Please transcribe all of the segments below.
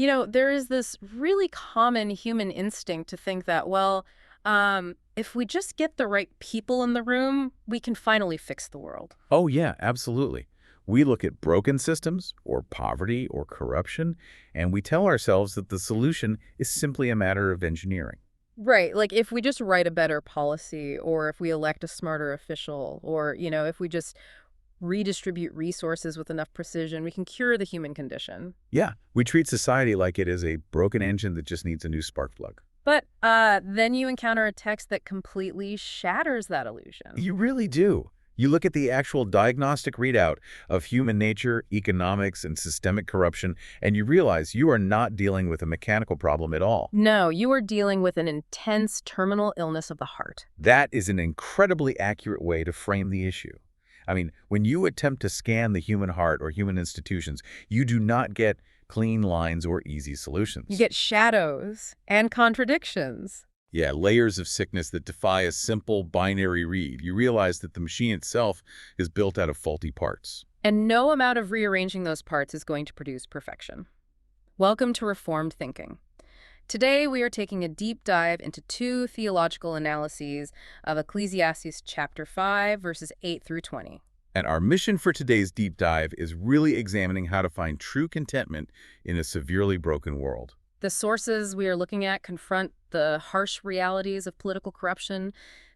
There is this really common human instinct to think that, well, if we just get the right people in the room, we can finally fix the world. Oh, yeah, absolutely. We look at broken systems or poverty or corruption, and we tell ourselves that the solution is simply a matter of engineering. Right. Like if we just write a better policy, or if we elect a smarter official, or, if we just redistribute resources with enough precision, we can cure the human condition. Yeah, we treat society like it is a broken engine that just needs a new spark plug. But then you encounter a text that completely shatters that illusion. You really do. You look at the actual diagnostic readout of human nature, economics, and systemic corruption, and you realize you are not dealing with a mechanical problem at all. No, you are dealing with an intense terminal illness of the heart. That is an incredibly accurate way to frame the issue. I mean, when you attempt to scan the human heart or human institutions, you do not get clean lines or easy solutions. You get shadows and contradictions. Yeah, layers of sickness that defy a simple binary read. You realize that the machine itself is built out of faulty parts. And no amount of rearranging those parts is going to produce perfection. Welcome to Reformed Thinking. Today, we are taking a deep dive into two theological analyses of Ecclesiastes chapter 5, verses 8 through 20. And our mission for today's deep dive is really examining how to find true contentment in a severely broken world. The sources we are looking at confront the harsh realities of political corruption,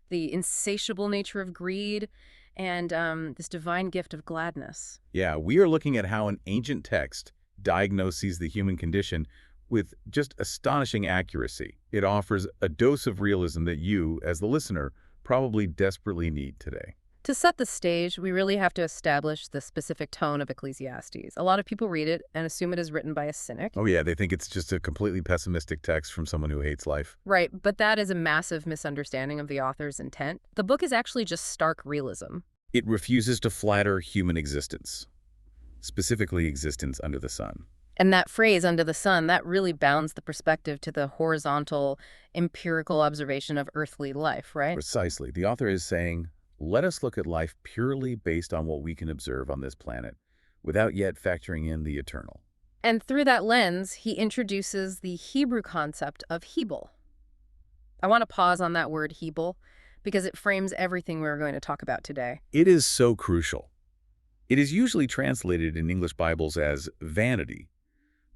the insatiable nature of greed, and this divine gift of gladness. Yeah, we are looking at how an ancient text diagnoses the human condition with just astonishing accuracy. It offers a dose of realism that you, as the listener, probably desperately need today. To set the stage, we really have to establish the specific tone of Ecclesiastes. A lot of people read it and assume it is written by a cynic. Oh yeah, they think it's just a completely pessimistic text from someone who hates life. Right, but that is a massive misunderstanding of the author's intent. The book is actually just stark realism. It refuses to flatter human existence, specifically existence under the sun. And that phrase, under the sun, that really bounds the perspective to the horizontal, empirical observation of earthly life, right? Precisely. The author is saying, let us look at life purely based on what we can observe on this planet, without yet factoring in the eternal. And through that lens, he introduces the Hebrew concept of Hebel. I want to pause on that word Hebel, because it frames everything we're going to talk about today. It is so crucial. It is usually translated in English Bibles as vanity,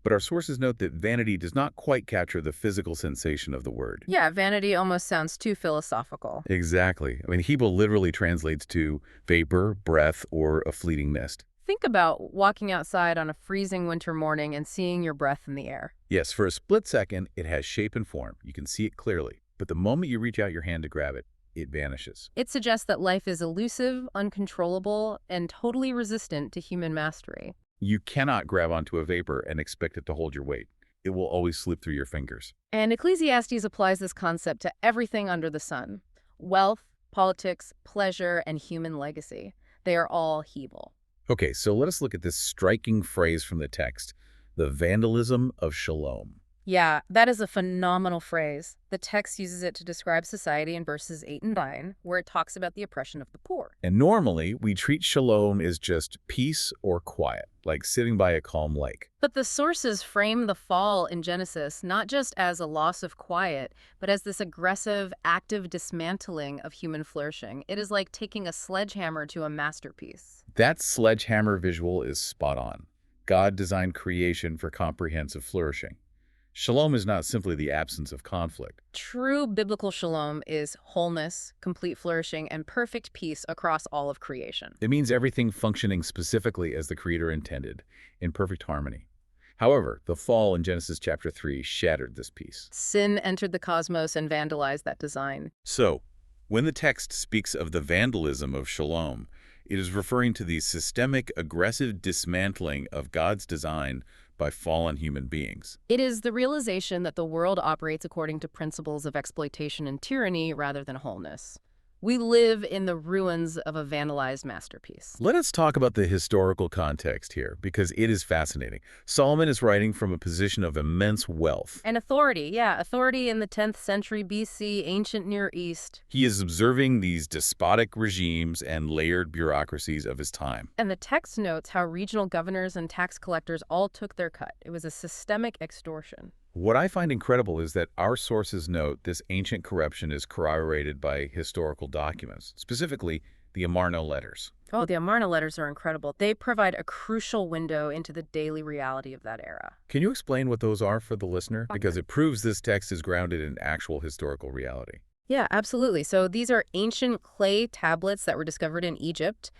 but our sources note that vanity does not quite capture the physical sensation of the word. Yeah, vanity almost sounds too philosophical. Exactly. I mean, Hebel literally translates to vapor, breath, or a fleeting mist. Think about walking outside on a freezing winter morning and seeing your breath in the air. Yes, for a split second, it has shape and form. You can see it clearly. But the moment you reach out your hand to grab it, it vanishes. It suggests that life is elusive, uncontrollable, and totally resistant to human mastery. You cannot grab onto a vapor and expect it to hold your weight. It will always slip through your fingers. And Ecclesiastes applies this concept to everything under the sun. Wealth, politics, pleasure, and human legacy. They are all Hebel. Okay, so let us look at this striking phrase from the text, the vandalism of shalom. Yeah, that is a phenomenal phrase. The text uses it to describe society in verses 8 and 9, where it talks about the oppression of the poor. And normally, we treat shalom as just peace or quiet, like sitting by a calm lake. But the sources frame the fall in Genesis not just as a loss of quiet, but as this aggressive, active dismantling of human flourishing. It is like taking a sledgehammer to a masterpiece. That sledgehammer visual is spot on. God designed creation for comprehensive flourishing. Shalom is not simply the absence of conflict. True biblical shalom is wholeness, complete flourishing, and perfect peace across all of creation. It means everything functioning specifically as the Creator intended, in perfect harmony. However, the fall in Genesis chapter 3 shattered this peace. Sin entered the cosmos and vandalized that design. So, when the text speaks of the vandalism of shalom, it is referring to the systemic, aggressive dismantling of God's design by fallen human beings. It is the realization that the world operates according to principles of exploitation and tyranny rather than wholeness. We live in the ruins of a vandalized masterpiece. Let us talk about the historical context here, because it is fascinating. Solomon is writing from a position of immense wealth. And authority, yeah, authority in the 10th century BC, ancient Near East. He is observing these despotic regimes and layered bureaucracies of his time. And the text notes how regional governors and tax collectors all took their cut. It was a systemic extortion. What I find incredible is that our sources note this ancient corruption is corroborated by historical documents, specifically the Amarna letters. Oh, the Amarna letters are incredible. They provide a crucial window into the daily reality of that era. Can you explain what those are for the listener? Because it proves this text is grounded in actual historical reality. Yeah, absolutely. So these are ancient clay tablets that were discovered in Egypt.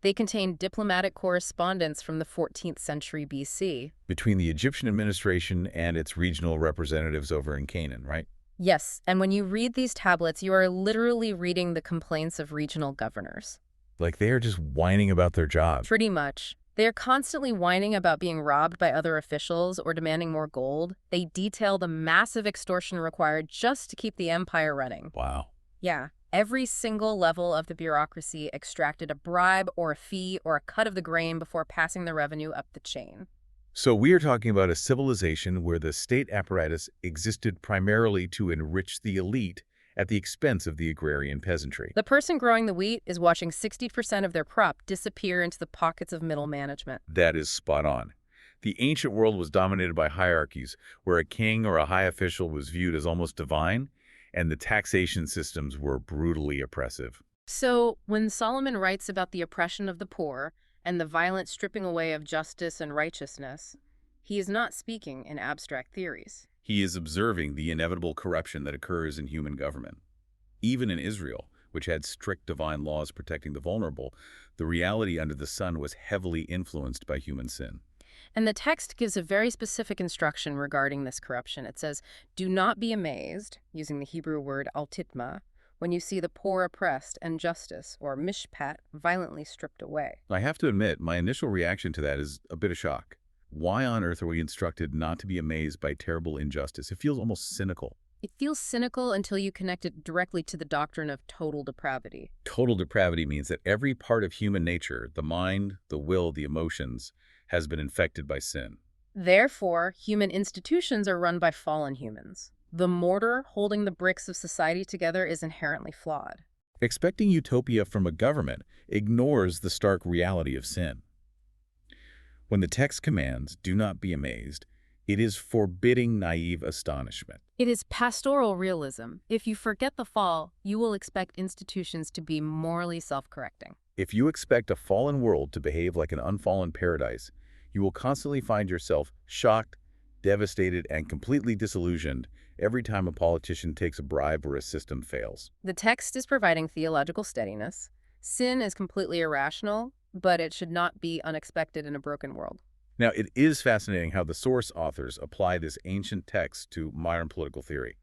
They contain diplomatic correspondence from the 14th century BC. Between the Egyptian administration and its regional representatives over in Canaan, right? Yes, and when you read these tablets, you are literally reading the complaints of regional governors. Like they are just whining about their jobs. Pretty much. They are constantly whining about being robbed by other officials or demanding more gold. They detail the massive extortion required just to keep the empire running. Wow. Yeah. Every single level of the bureaucracy extracted a bribe or a fee or a cut of the grain before passing the revenue up the chain. So we are talking about a civilization where the state apparatus existed primarily to enrich the elite at the expense of the agrarian peasantry. The person growing the wheat is watching 60% of their crop disappear into the pockets of middle management. That is spot on. The ancient world was dominated by hierarchies, where a king or a high official was viewed as almost divine, and the taxation systems were brutally oppressive. So when Solomon writes about the oppression of the poor and the violent stripping away of justice and righteousness, he is not speaking in abstract theories. He is observing the inevitable corruption that occurs in human government. Even in Israel, which had strict divine laws protecting the vulnerable, the reality under the sun was heavily influenced by human sin. And the text gives a very specific instruction regarding this corruption. It says, "Do not be amazed," using the Hebrew word altitma, "when you see the poor oppressed and justice, or mishpat, violently stripped away." I have to admit, my initial reaction to that is a bit of shock. Why on earth are we instructed not to be amazed by terrible injustice? It feels almost cynical. It feels cynical until you connect it directly to the doctrine of total depravity. Total depravity means that every part of human nature, the mind, the will, the emotions, has been infected by sin. Therefore, human institutions are run by fallen humans. The mortar holding the bricks of society together is inherently flawed. Expecting utopia from a government ignores the stark reality of sin. When the text commands, "Do not be amazed," it is forbidding naive astonishment. It is pastoral realism. If you forget the fall, you will expect institutions to be morally self-correcting. If you expect a fallen world to behave like an unfallen paradise, you will constantly find yourself shocked, devastated, and completely disillusioned every time a politician takes a bribe or a system fails. The text is providing theological steadiness. Sin is completely irrational, but it should not be unexpected in a broken world. Now, it is fascinating how the source authors apply this ancient text to modern political theory.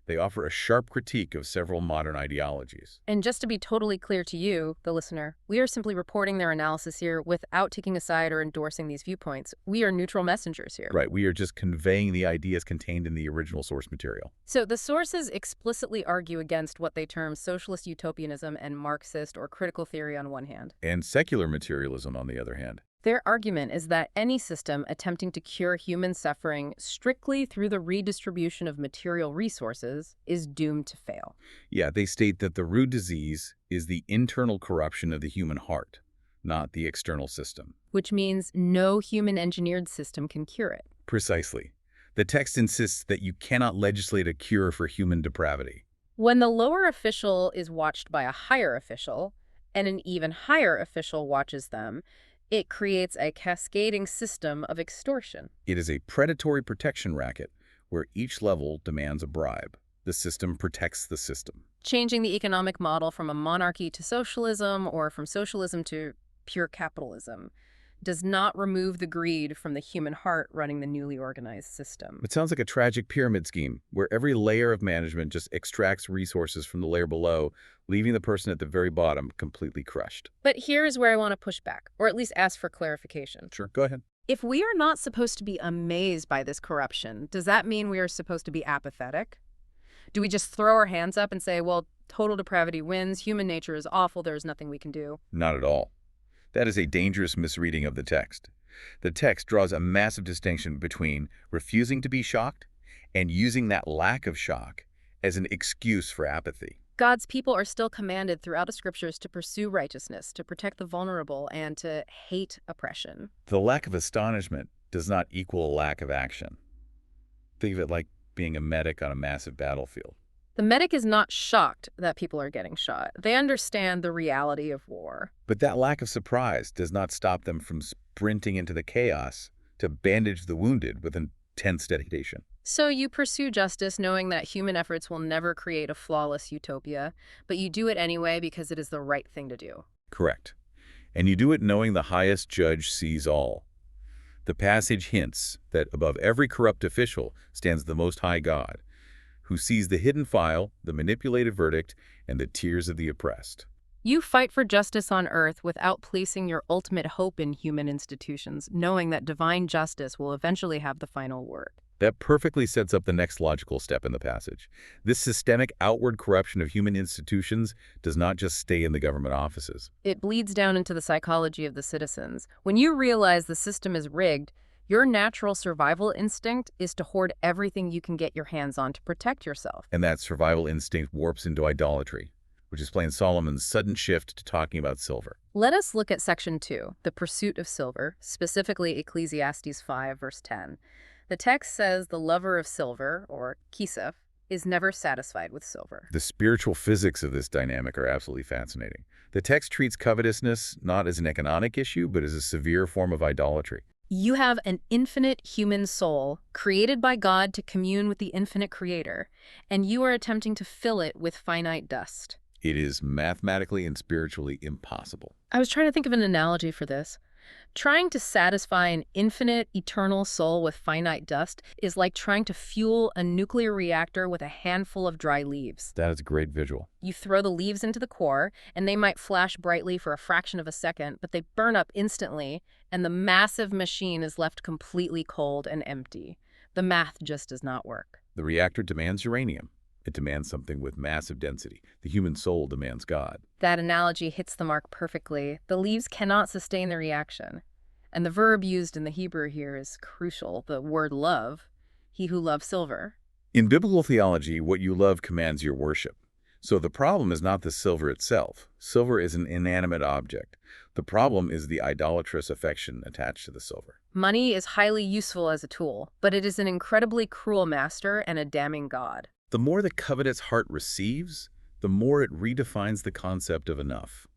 They offer a sharp critique of several modern ideologies. And just to be totally clear to you, the listener, we are simply reporting their analysis here without taking a side or endorsing these viewpoints. We are neutral messengers here. Right, we are just conveying the ideas contained in the original source material. So the sources explicitly argue against what they term socialist utopianism and Marxist or critical theory on one hand. And secular materialism on the other hand. Their argument is that any system attempting to cure human suffering strictly through the redistribution of material resources is doomed to fail. Yeah, they state that the root disease is the internal corruption of the human heart, not the external system. Which means no human-engineered system can cure it. Precisely. The text insists that you cannot legislate a cure for human depravity. When the lower official is watched by a higher official, and an even higher official watches them, it creates a cascading system of extortion. It is a predatory protection racket where each level demands a bribe. The system protects the system. Changing the economic model from a monarchy to socialism or from socialism to pure capitalism does not remove the greed from the human heart running the newly organized system. It sounds like a tragic pyramid scheme where every layer of management just extracts resources from the layer below, leaving the person at the very bottom completely crushed. But here's where I want to push back, or at least ask for clarification. Sure, go ahead. If we are not supposed to be amazed by this corruption, does that mean we are supposed to be apathetic? Do we just throw our hands up and say, well, Total depravity wins. Human nature is awful. There's nothing we can do. Not at all. That is a dangerous misreading of the text. The text draws a massive distinction between refusing to be shocked and using that lack of shock as an excuse for apathy. God's people are still commanded throughout the scriptures to pursue righteousness, to protect the vulnerable, and to hate oppression. The lack of astonishment does not equal a lack of action. Think of it like being a medic on a massive battlefield. The medic is not shocked that people are getting shot. They understand the reality of war. But that lack of surprise does not stop them from sprinting into the chaos to bandage the wounded with intense dedication. So you pursue justice knowing that human efforts will never create a flawless utopia, but you do it anyway because it is the right thing to do. Correct. And you do it knowing the highest judge sees all. The passage hints that above every corrupt official stands the Most High God, who sees the hidden file, the manipulated verdict, and the tears of the oppressed. You fight for justice on earth without placing your ultimate hope in human institutions, knowing that divine justice will eventually have the final word. That perfectly sets up the next logical step in the passage. This systemic outward corruption of human institutions does not just stay in the government offices. It bleeds down into the psychology of the citizens. When you realize the system is rigged, your natural survival instinct is to hoard everything you can get your hands on to protect yourself. And that survival instinct warps into idolatry, which explains Solomon's sudden shift to talking about silver. Let us look at section 2, the pursuit of silver, specifically Ecclesiastes 5, verse 10. The text says the lover of silver, or kisef, is never satisfied with silver. The spiritual physics of this dynamic are absolutely fascinating. The text treats covetousness not as an economic issue, but as a severe form of idolatry. You have an infinite human soul created by God to commune with the infinite creator, and you are attempting to fill it with finite dust. It is mathematically and spiritually impossible. I was trying to think of an analogy for this. Trying to satisfy an infinite, eternal soul with finite dust is like trying to fuel a nuclear reactor with a handful of dry leaves. That is a great visual. You throw the leaves into the core, and they might flash brightly for a fraction of a second, but they burn up instantly, and the massive machine is left completely cold and empty. The math just does not work. The reactor demands uranium. It demands something with massive density. The human soul demands God. That analogy hits the mark perfectly. The leaves cannot sustain the reaction. And the verb used in the Hebrew here is crucial, the word love, he who loves silver. In biblical theology, what you love commands your worship. So the problem is not the silver itself. Silver is an inanimate object. The problem is the idolatrous affection attached to the silver. Money is highly useful as a tool, but it is an incredibly cruel master and a damning God. The more the covetous heart receives, the more it redefines the concept of enough.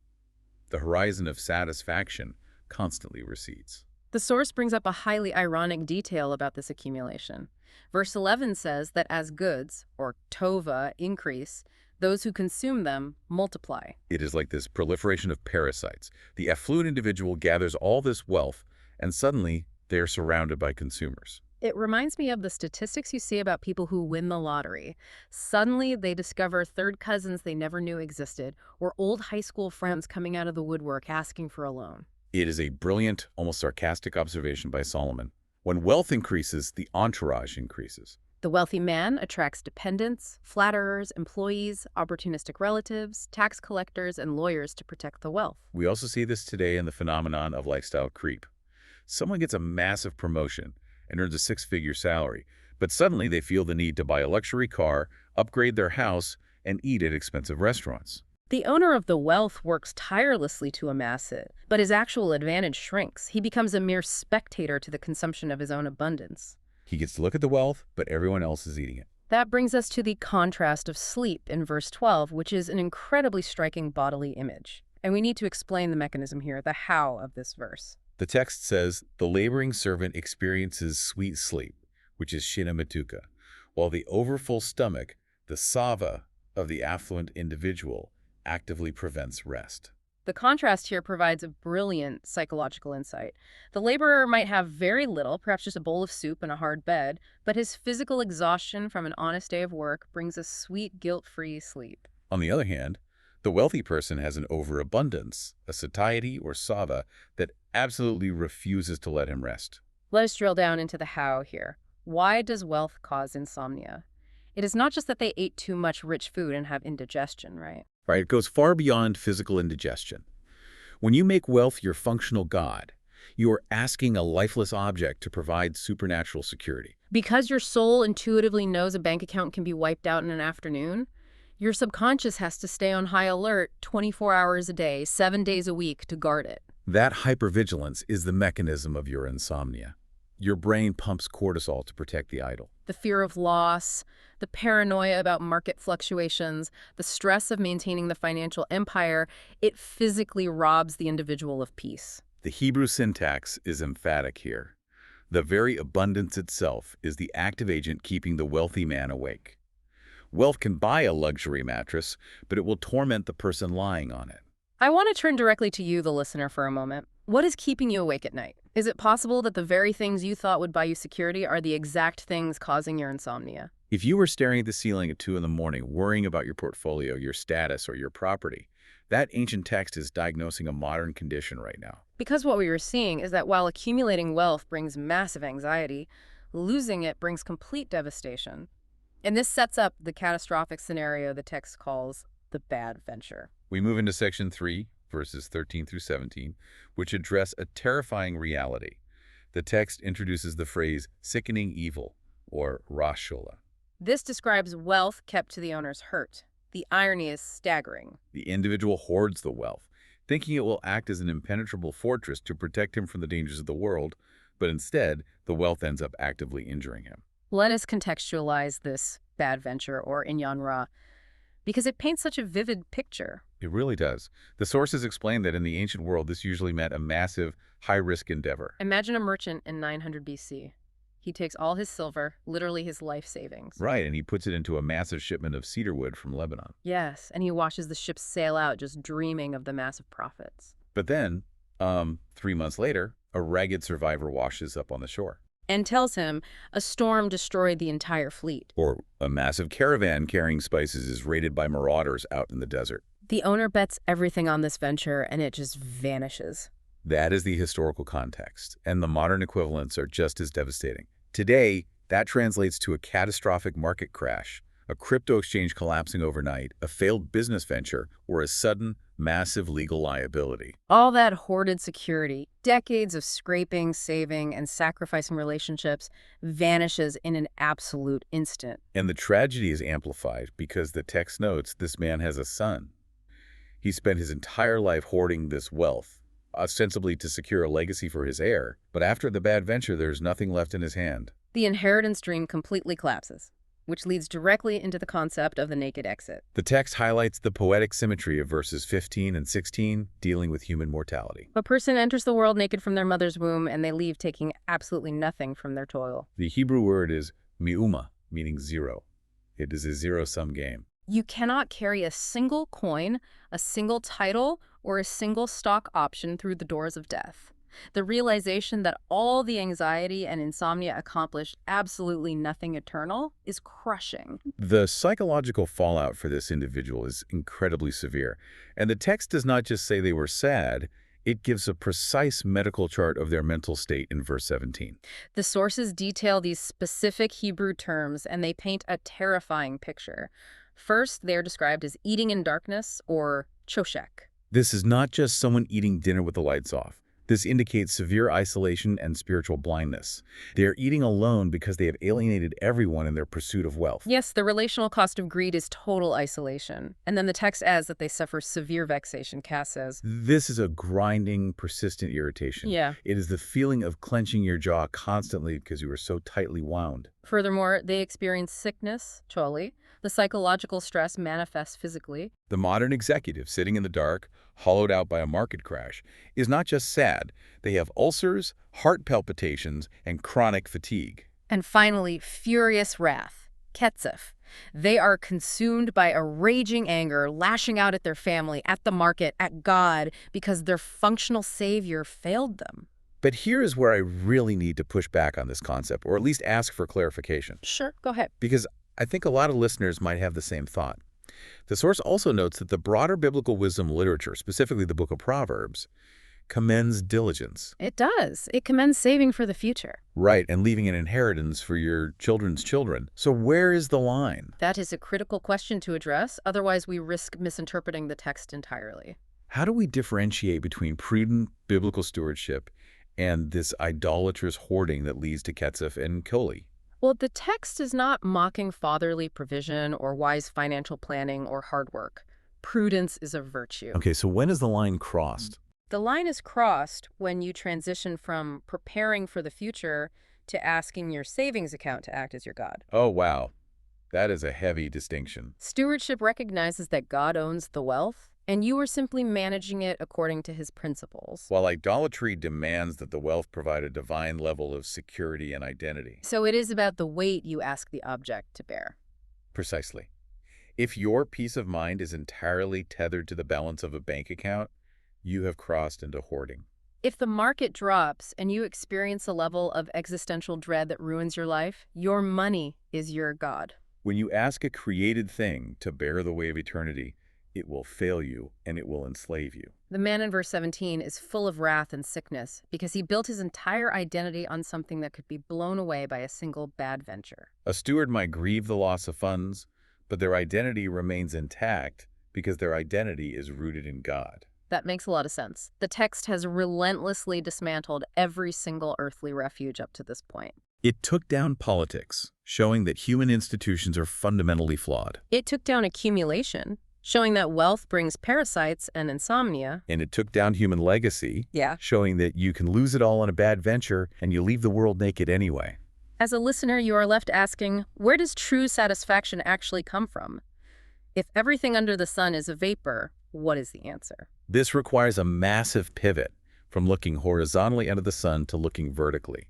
The horizon of satisfaction constantly recedes. The source brings up a highly ironic detail about this accumulation. Verse 11 says that as goods, or tova, increase, those who consume them multiply. It is like this proliferation of parasites. The affluent individual gathers all this wealth, and suddenly they are surrounded by consumers. It reminds me of the statistics you see about people who win the lottery. Suddenly, they discover third cousins they never knew existed, or old high school friends coming out of the woodwork asking for a loan. It is a brilliant, almost sarcastic observation by Solomon. When wealth increases, the entourage increases. The wealthy man attracts dependents, flatterers, employees, opportunistic relatives, tax collectors, and lawyers to protect the wealth. We also see this today in the phenomenon of lifestyle creep. Someone gets a massive promotion and earns a six-figure salary, but suddenly they feel the need to buy a luxury car, upgrade their house, and eat at expensive restaurants. The owner of the wealth works tirelessly to amass it, but his actual advantage shrinks. He becomes a mere spectator to the consumption of his own abundance. He gets to look at the wealth, but everyone else is eating it. That brings us to the contrast of sleep in verse 12, which is an incredibly striking bodily image. And we need to explain the mechanism here, the how of this verse. The text says, the laboring servant experiences sweet sleep, which is shinamatuka, while the overfull stomach, the sava of the affluent individual, actively prevents rest. The contrast here provides a brilliant psychological insight. The laborer might have very little, perhaps just a bowl of soup and a hard bed, but his physical exhaustion from an honest day of work brings a sweet, guilt-free sleep. On the other hand, the wealthy person has an overabundance, a satiety or sava that absolutely refuses to let him rest. Let us drill down into the how here. Why does wealth cause insomnia? It is not just that they ate too much rich food and have indigestion, right? Right? It goes far beyond physical indigestion. When you make wealth your functional god, you are asking a lifeless object to provide supernatural security. Because your soul intuitively knows a bank account can be wiped out in an afternoon, your subconscious has to stay on high alert 24 hours a day, 7 days a week to guard it. That hypervigilance is the mechanism of your insomnia. Your brain pumps cortisol to protect the idol. The fear of loss, the paranoia about market fluctuations, the stress of maintaining the financial empire, it physically robs the individual of peace. The Hebrew syntax is emphatic here. The very abundance itself is the active agent keeping the wealthy man awake. Wealth can buy a luxury mattress, but it will torment the person lying on it. I want to turn directly to you, the listener, for a moment. What is keeping you awake at night? Is it possible that the very things you thought would buy you security are the exact things causing your insomnia? If you were staring at the ceiling at 2 in the morning, worrying about your portfolio, your status, or your property, that ancient text is diagnosing a modern condition right now. Because what we were seeing is that while accumulating wealth brings massive anxiety, losing it brings complete devastation. And this sets up the catastrophic scenario the text calls the bad venture. We move into section 3, verses 13 through 17, which address a terrifying reality. The text introduces the phrase sickening evil, or rashola. This describes wealth kept to the owner's hurt. The irony is staggering. The individual hoards the wealth, thinking it will act as an impenetrable fortress to protect him from the dangers of the world, but instead, the wealth ends up actively injuring him. Let us contextualize this bad venture, or inyan ra, because it paints such a vivid picture. It really does. The sources explain that in the ancient world, this usually meant a massive, high-risk endeavor. Imagine a merchant in 900 BC. He takes all his silver, literally his life savings. Right, and he puts it into a massive shipment of cedar wood from Lebanon. Yes, and he watches the ships sail out just dreaming of the massive profits. But then, 3 months later, a ragged survivor washes up on the shore. And tells him a storm destroyed the entire fleet. Or a massive caravan carrying spices is raided by marauders out in the desert. The owner bets everything on this venture, and it just vanishes. That is the historical context, and the modern equivalents are just as devastating. Today, that translates to a catastrophic market crash, a crypto exchange collapsing overnight, a failed business venture, or a sudden, massive legal liability. All that hoarded security, decades of scraping, saving, and sacrificing relationships, vanishes in an absolute instant. And the tragedy is amplified because the text notes this man has a son. He spent his entire life hoarding this wealth, ostensibly to secure a legacy for his heir, but after the bad venture, there's nothing left in his hand. The inheritance dream completely collapses, which leads directly into the concept of the naked exit. The text highlights the poetic symmetry of verses 15 and 16, dealing with human mortality. A person enters the world naked from their mother's womb, and they leave taking absolutely nothing from their toil. The Hebrew word is mi'uma, meaning zero. It is a zero-sum game. You cannot carry a single coin, a single title, or a single stock option through the doors of death. The realization that all the anxiety and insomnia accomplished absolutely nothing eternal is crushing. The psychological fallout for this individual is incredibly severe, and the text does not just say they were sad, it gives a precise medical chart of their mental state in verse 17. The sources detail these specific Hebrew terms, and they paint a terrifying picture. First, they are described as eating in darkness, or choshek. This is not just someone eating dinner with the lights off. This indicates severe isolation and spiritual blindness. They are eating alone because they have alienated everyone in their pursuit of wealth. Yes, the relational cost of greed is total isolation. And then the text adds that they suffer severe vexation. Cass says, This is a grinding, persistent irritation. Yeah. It is the feeling of clenching your jaw constantly because you are so tightly wound. Furthermore, they experience sickness, choli. The psychological stress manifests physically. The modern executive sitting in the dark, hollowed out by a market crash, is not just sad. They have ulcers, heart palpitations, and chronic fatigue. And finally, furious wrath, ketzef. They are consumed by a raging anger, lashing out at their family, at the market, at God, because their functional savior failed them. But here is where I really need to push back on this concept, or at least ask for clarification. Sure, go ahead. Because I think a lot of listeners might have the same thought. The source also notes that the broader biblical wisdom literature, specifically the book of Proverbs, commends diligence. It does. It commends saving for the future. Right, and leaving an inheritance for your children's children. So where is the line? That is a critical question to address, otherwise we risk misinterpreting the text entirely. How do we differentiate between prudent biblical stewardship and this idolatrous hoarding that leads to Ketzef and Koli? Well, the text is not mocking fatherly provision or wise financial planning or hard work. Prudence is a virtue. Okay, so when is the line crossed? The line is crossed when you transition from preparing for the future to asking your savings account to act as your God. Oh, wow. That is a heavy distinction. Stewardship recognizes that God owns the wealth, and you are simply managing it according to his principles. While idolatry demands that the wealth provide a divine level of security and identity. So it is about the weight you ask the object to bear. Precisely. If your peace of mind is entirely tethered to the balance of a bank account, you have crossed into hoarding. If the market drops and you experience a level of existential dread that ruins your life, your money is your God. When you ask a created thing to bear the weight of eternity, it will fail you and it will enslave you. The man in verse 17 is full of wrath and sickness because he built his entire identity on something that could be blown away by a single bad venture. A steward might grieve the loss of funds, but their identity remains intact because their identity is rooted in God. That makes a lot of sense. The text has relentlessly dismantled every single earthly refuge up to this point. It took down politics, showing that human institutions are fundamentally flawed. It took down accumulation, showing that wealth brings parasites and insomnia. And it took down human legacy, showing that you can lose it all on a bad venture and you leave the world naked anyway. As a listener, you are left asking, where does true satisfaction actually come from? If everything under the sun is a vapor, what is the answer? This requires a massive pivot from looking horizontally under the sun to looking vertically.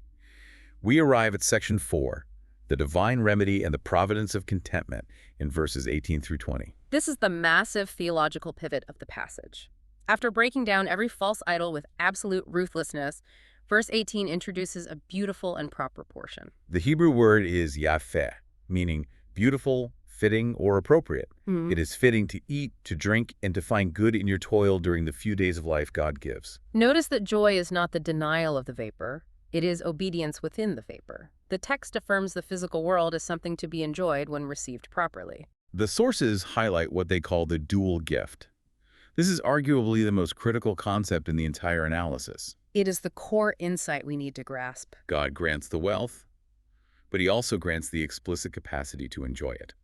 We arrive at section 4, the divine remedy and the providence of contentment, in verses 18 through 20. This is the massive theological pivot of the passage. After breaking down every false idol with absolute ruthlessness, verse 18 introduces a beautiful and proper portion. The Hebrew word is yafeh, meaning beautiful, fitting, or appropriate. It is fitting to eat, to drink, and to find good in your toil during the few days of life God gives. Notice that joy is not the denial of the vapor. It is obedience within the vapor. The text affirms the physical world as something to be enjoyed when received properly. The sources highlight what they call the dual gift. This is arguably the most critical concept in the entire analysis. It is the core insight we need to grasp. God grants the wealth, but he also grants the explicit capacity to enjoy it.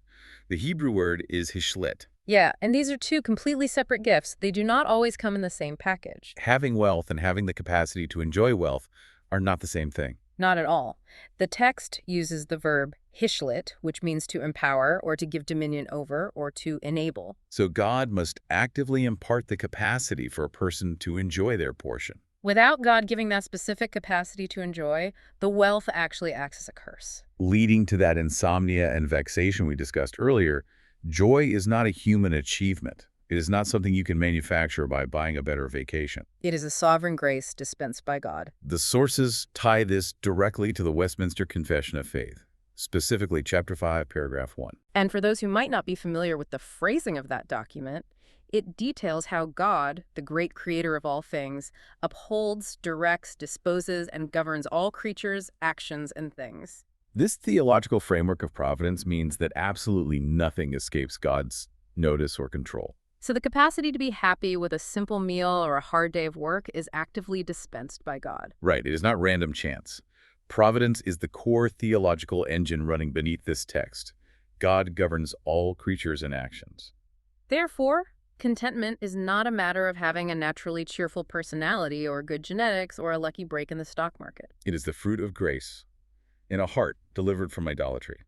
The Hebrew word is hishlit. Yeah, and these are two completely separate gifts. They do not always come in the same package. Having wealth and having the capacity to enjoy wealth are not the same thing. Not at all. The text uses the verb hishlit, which means to empower or to give dominion over or to enable. So God must actively impart the capacity for a person to enjoy their portion. Without God giving that specific capacity to enjoy, the wealth actually acts as a curse. Leading to that insomnia and vexation we discussed earlier, joy is not a human achievement. It is not something you can manufacture by buying a better vacation. It is a sovereign grace dispensed by God. The sources tie this directly to the Westminster Confession of Faith, specifically Chapter 5, Paragraph 1. And for those who might not be familiar with the phrasing of that document, it details how God, the great creator of all things, upholds, directs, disposes, and governs all creatures, actions, and things. This theological framework of providence means that absolutely nothing escapes God's notice or control. So the capacity to be happy with a simple meal or a hard day of work is actively dispensed by God. Right, it is not random chance. Providence is the core theological engine running beneath this text. God governs all creatures and actions. Therefore, contentment is not a matter of having a naturally cheerful personality or good genetics or a lucky break in the stock market. It is the fruit of grace in a heart delivered from idolatry.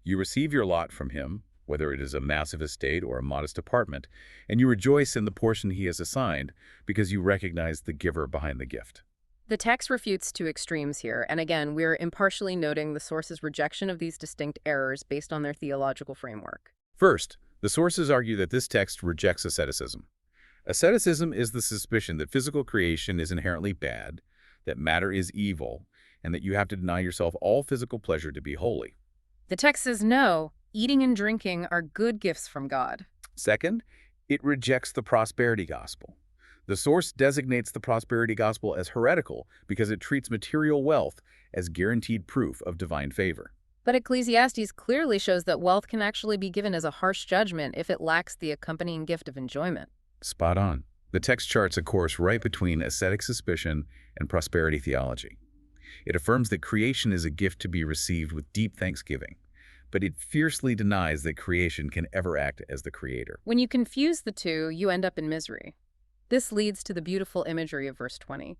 You receive your lot from him, whether it is a massive estate or a modest apartment, and you rejoice in the portion he has assigned because you recognize the giver behind the gift. The text refutes two extremes here, and again, we're impartially noting the source's rejection of these distinct errors based on their theological framework. First, the sources argue that this text rejects asceticism. Asceticism is the suspicion that physical creation is inherently bad, that matter is evil, and that you have to deny yourself all physical pleasure to be holy. The text says no. Eating and drinking are good gifts from God. Second, it rejects the prosperity gospel. The source designates the prosperity gospel as heretical because it treats material wealth as guaranteed proof of divine favor. But Ecclesiastes clearly shows that wealth can actually be given as a harsh judgment if it lacks the accompanying gift of enjoyment. Spot on. The text charts a course right between ascetic suspicion and prosperity theology. It affirms that creation is a gift to be received with deep thanksgiving, but it fiercely denies that creation can ever act as the creator. When you confuse the two, you end up in misery. This leads to the beautiful imagery of verse 20.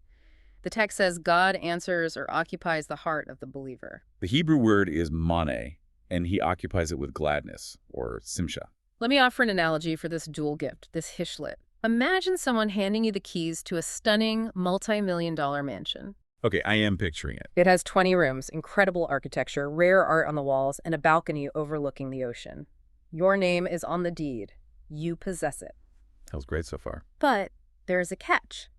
The text says God answers or occupies the heart of the believer. The Hebrew word is mane, and he occupies it with gladness, or simcha. Let me offer an analogy for this dual gift, this hishlit. Imagine someone handing you the keys to a stunning, multi-million-dollar mansion. Okay, I am picturing it. It has 20 rooms, incredible architecture, rare art on the walls, and a balcony overlooking the ocean. Your name is on the deed. You possess it. That was great so far. But there is a catch.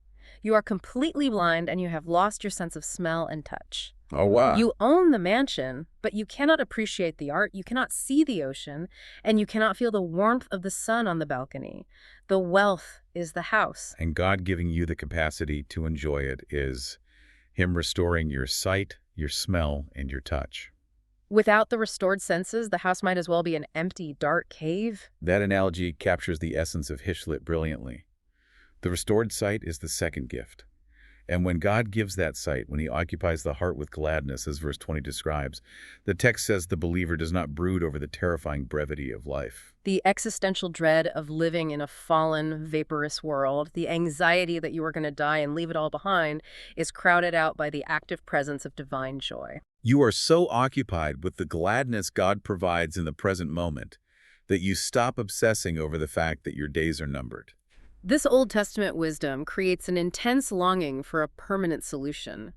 You are completely blind and you have lost your sense of smell and touch. Oh, wow. You own the mansion, but you cannot appreciate the art, you cannot see the ocean, and you cannot feel the warmth of the sun on the balcony. The wealth is the house. And God giving you the capacity to enjoy it is Him restoring your sight, your smell, and your touch. Without the restored senses, the house might as well be an empty, dark cave. That analogy captures the essence of hishlit brilliantly. The restored sight is the second gift. And when God gives that sight, when he occupies the heart with gladness, as verse 20 describes, the text says the believer does not brood over the terrifying brevity of life. The existential dread of living in a fallen, vaporous world, the anxiety that you are going to die and leave it all behind, is crowded out by the active presence of divine joy. You are so occupied with the gladness God provides in the present moment that you stop obsessing over the fact that your days are numbered. This Old Testament wisdom creates an intense longing for a permanent solution.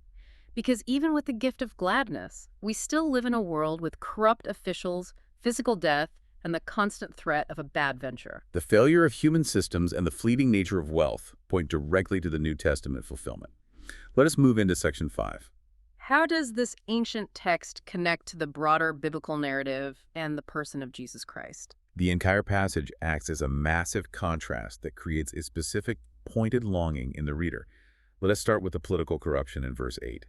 Because even with the gift of gladness, we still live in a world with corrupt officials, physical death, and the constant threat of a bad venture. The failure of human systems and the fleeting nature of wealth point directly to the New Testament fulfillment. Let us move into section 5. How does this ancient text connect to the broader biblical narrative and the person of Jesus Christ? The entire passage acts as a massive contrast that creates a specific, pointed longing in the reader. Let us start with the political corruption in verse 8.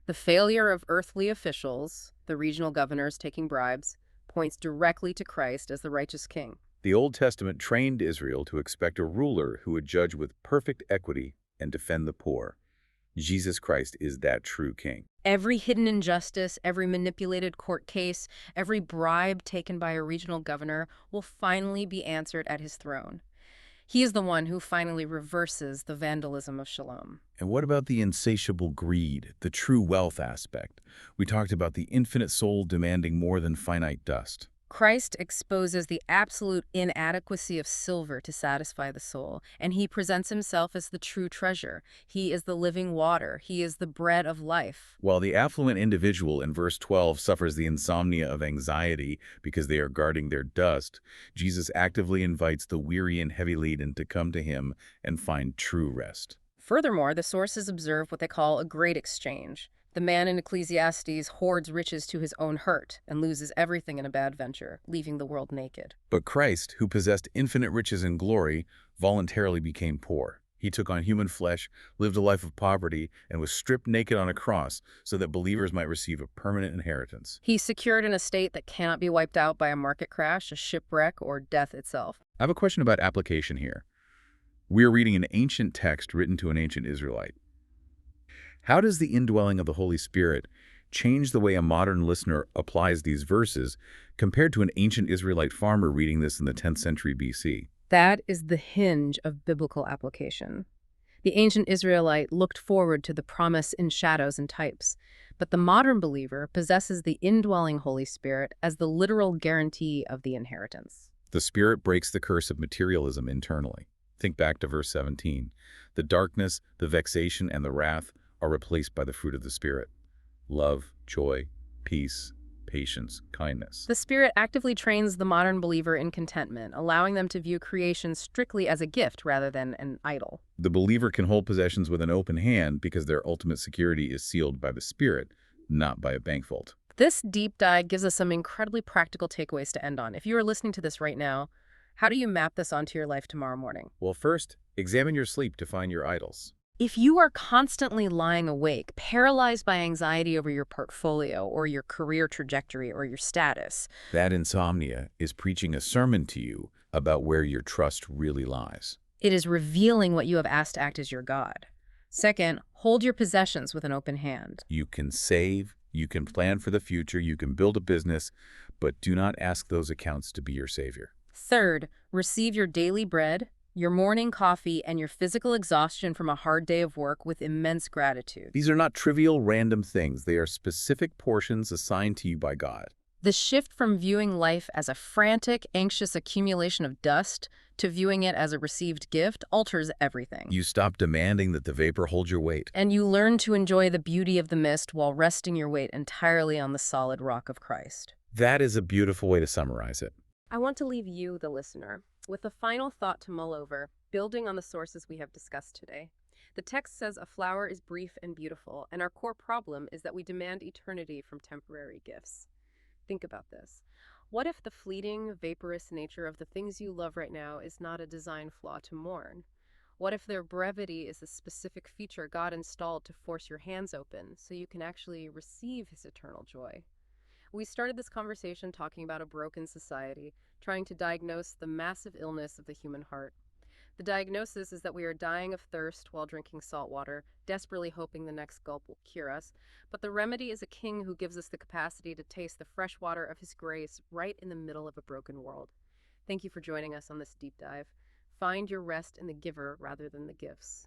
The failure of earthly officials, the regional governors taking bribes, points directly to Christ as the righteous king. The Old Testament trained Israel to expect a ruler who would judge with perfect equity and defend the poor. Jesus Christ is that true king. Every hidden injustice, every manipulated court case, every bribe taken by a regional governor will finally be answered at his throne. He is the one who finally reverses the vandalism of Shalom. And what about the insatiable greed, the true wealth aspect? We talked about the infinite soul demanding more than finite dust. Christ exposes the absolute inadequacy of silver to satisfy the soul, and he presents himself as the true treasure. He is the living water. He is the bread of life. While the affluent individual in verse 12 suffers the insomnia of anxiety because they are guarding their dust, Jesus actively invites the weary and heavy-laden to come to him and find true rest. Furthermore, the sources observe what they call a great exchange. The man in Ecclesiastes hoards riches to his own hurt and loses everything in a bad venture, leaving the world naked. But Christ, who possessed infinite riches and glory, voluntarily became poor. He took on human flesh, lived a life of poverty, and was stripped naked on a cross so that believers might receive a permanent inheritance. He secured an estate that cannot be wiped out by a market crash, a shipwreck, or death itself. I have a question about application here. We are reading an ancient text written to an ancient Israelite. How does the indwelling of the Holy Spirit change the way a modern listener applies these verses compared to an ancient Israelite farmer reading this in the 10th century BC? That is the hinge of biblical application. The ancient Israelite looked forward to the promise in shadows and types, but the modern believer possesses the indwelling Holy Spirit as the literal guarantee of the inheritance. The Spirit breaks the curse of materialism internally. Think back to verse 17. The darkness, the vexation, and the wrath are replaced by the fruit of the Spirit: love, joy, peace, patience, kindness. The Spirit actively trains the modern believer in contentment, allowing them to view creation strictly as a gift rather than an idol. The believer can hold possessions with an open hand because their ultimate security is sealed by the Spirit, not by a bank vault. This deep dive gives us some incredibly practical takeaways to end on. If you are listening to this right now, How do you map this onto your life tomorrow morning? Well, first, examine your sleep to find your idols. If you are constantly lying awake, paralyzed by anxiety over your portfolio or your career trajectory or your status, That insomnia is preaching a sermon to you about where your trust really lies. it is revealing what you have asked to act as your God. Second, hold your possessions with an open hand. You can save, you can plan for the future, you can build a business, but do not ask those accounts to be your savior. Third, receive your daily bread, your morning coffee, and your physical exhaustion from a hard day of work with immense gratitude. These are not trivial, random things. They are specific portions assigned to you by God. The shift from viewing life as a frantic, anxious accumulation of dust to viewing it as a received gift alters everything. You stop demanding that the vapor hold your weight. And you learn to enjoy the beauty of the mist while resting your weight entirely on the solid rock of Christ. That is a beautiful way to summarize it. I want to leave you, the listener, with a final thought to mull over, building on the sources we have discussed today. The text says a flower is brief and beautiful, and our core problem is that we demand eternity from temporary gifts. Think about this. What if the fleeting, vaporous nature of the things you love right now is not a design flaw to mourn? What if their brevity is a specific feature God installed to force your hands open so you can actually receive His eternal joy? We started this conversation talking about a broken society, trying to diagnose the massive illness of the human heart. The diagnosis is that we are dying of thirst while drinking salt water, desperately hoping the next gulp will cure us. But the remedy is a king who gives us the capacity to taste the fresh water of His grace right in the middle of a broken world. Thank you for joining us on this deep dive. Find your rest in the giver rather than the gifts.